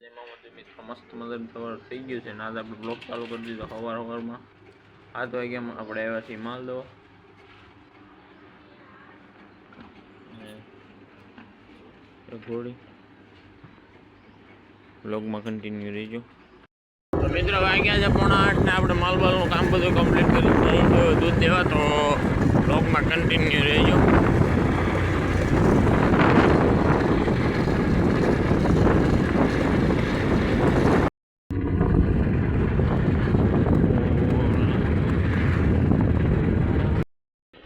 જેમાં બધું મિત્રો મસ્ત મજાનું સવાર થઈ ગયું છે ને આજે આપણે બ્લોગ ચાલુ કરી દીધો સવારમાં 7 વાગ્યામાં આપણે આવ્યા છીએ માલદો ઘોડી બ્લોગમાં કન્ટિન્યુ રહીજો તો મિત્રો વાગ્યા છે 7:30 ને આપણે માલબાલનું કામ બધું કમ્પ્લીટ કરી દૂધ દેવા તો બ્લોગમાં કન્ટિન્યુ રહીજો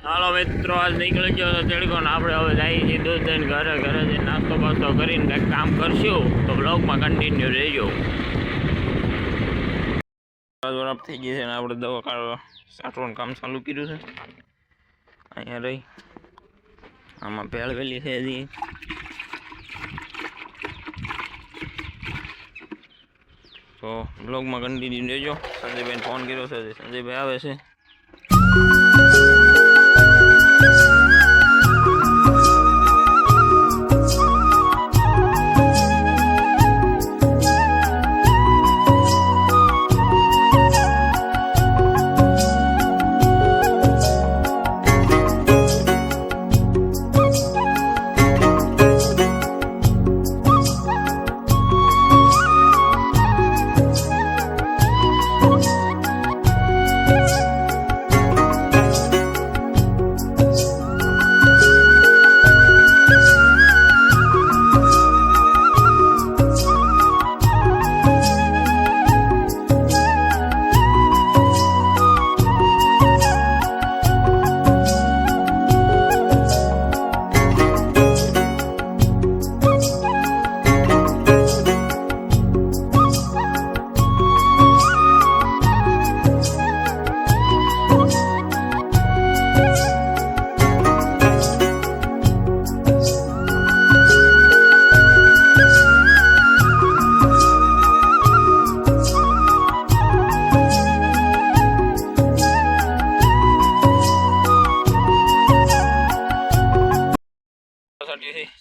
હાલો મિત્રો આજ નીકળી ગયો તો તેડકો ને આપણે હવે જઈએ છીએ દૂધ દઈને ઘરે જઈને નાસ્તો બાસ્તો કરીને કંઈક કામ કરશું તો બ્લોગમાં કન્ટિન્યુ રહેજો બરાબર થઈ ગઈ છે ને આપણે દવા કાઢવા સાટવાનું કામ ચાલુ કર્યું છે અહીંયા રહી આમાં ભેળવેલી છે હજી તો બ્લોગમાં કન્ટિન્યુ રહેજો સંજયભાઈને ફોન કર્યો છે સંજયભાઈ આવે છે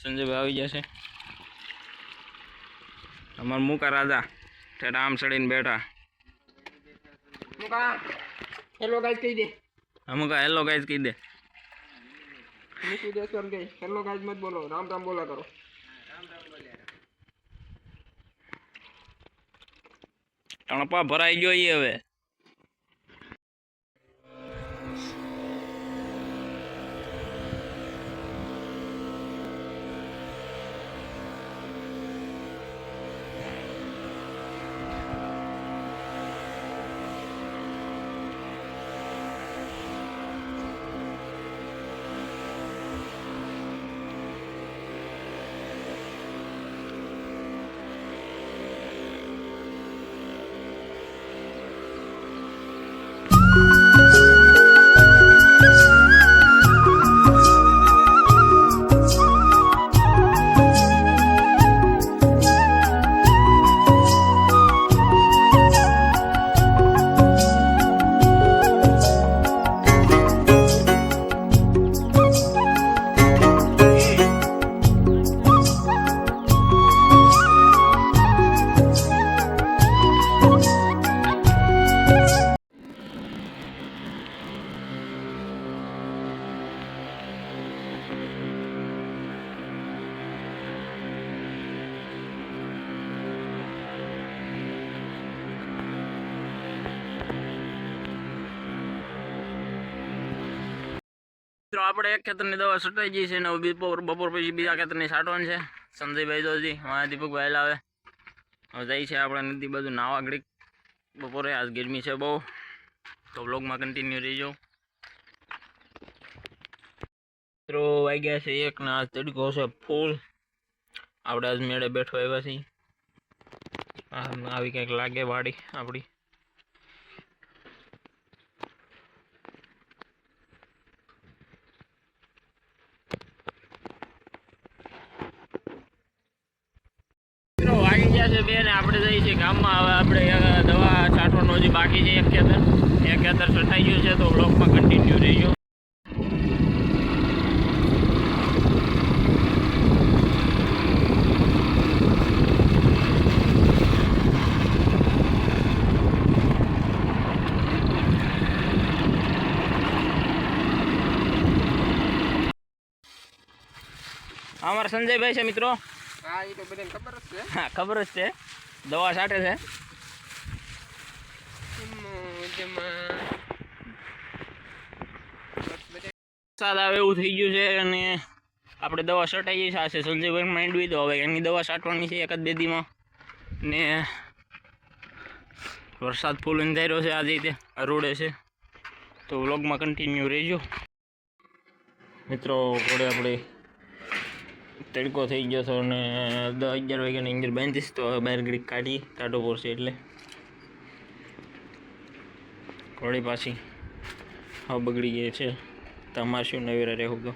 સંજયભાઈ આવી જશે અમાર મુકા રાજા ઠેઠા આમ ચડીને બેઠા મુકા હેલો ગાઈસ કહી દે મુકા હેલો ગાઈસ કહી દે નીકળી દે સર ગઈ હેલો ગાઈસ મત બોલો રામ રામ બોલા કરો ટણપા ભરાઈ ગયો ઈ હવે આપણે એક ખેતરની દવા છટાઈ ગઈ છે ને બપોર પછી બીજા ખેતરની છાંટવાની છે સંજયભાઈ તો હજી વાં દીપકભાઈ લાવે હવે જાય છે આપણે નદી બાજુ નાવા ઘડીક બપોરે આજ ગરમી છે બહુ તો બ્લોગમાં કન્ટિન્યુ રહીજો મિત્રો વાગ્યા છે 1 ને આજ તડકો છે ફૂલ આપણે આજ મેળે બેઠો આવ્યા છીએ આવી કંઈક લાગે વાડી આપણી વાગી ગયા છે 2 ને આપણે જઈએ છીએ ગામમાં હવે આપણે દવા છાંટવાનું હજી બાકી છે એક ખેતર છટાઈ ગયું છે તો બ્લોગમાં કન્ટિન્યુ રહીજો અમારા સંજયભાઈ છે મિત્રો. હા એ તો બધાને ખબર જ છે. હા ખબર જ છે, દવા છાંટે છે. વરસાદ આવે એવું થઈ ગયું છે અને આપણે દવા છટાઈએ છે. આ છે સંજયભાઈ માંડવી, તો હવે એની દવા છાંટવાની છે એકાદ બે દીમાં. ને વરસાદ ફૂલ અંધાર્યો છે આજે રીતે રોડે છે, તો વ્લોગમાં કન્ટિન્યુ રહેજો મિત્રો. ઘોડે આપણે તડકો થઈ ગયો હતો અને 10-11 વાગ્યાની અંદર બાંધીશ, તો હવે બહાર ઘડીક કાઢી ટાટો પડશે એટલે ઘોડી પાછી હા બગડી ગઈ છે. તમારે શું નવેરા રહેવું તો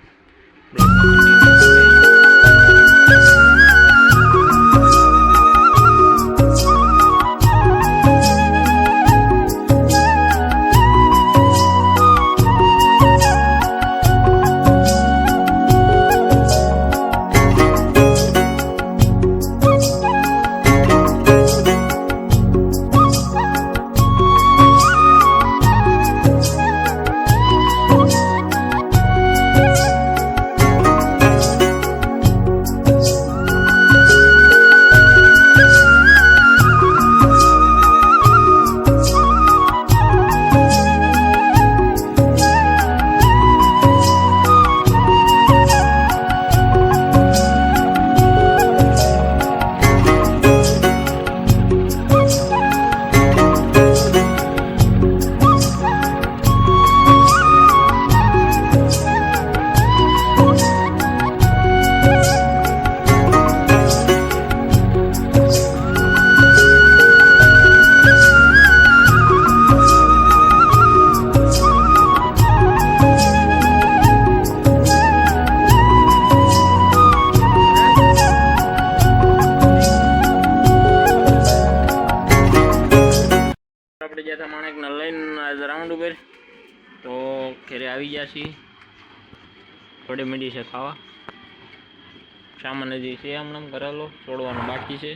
આપણે જ્યાં હતા માણેકને લઈને આજે રાઉન્ડ ઉપર, તો ઘરે આવી ગયા છીએ. થોડી મીડી છે ખાવા, સામાન હજી છે હમણાં કરેલો છોડવાનો બાકી છે.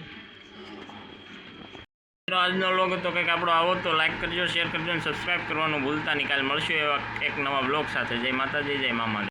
આજનો વ્લોગ હતો કંઈક આપણો આવો, તો લાઈક કરજો, શેર કરજો અને સબસ્ક્રાઈબ કરવાનું ભૂલતા નહીં. કાલે મળશું એવા એક નવા વ્લોગ સાથે. જય માતાજી, જય મા.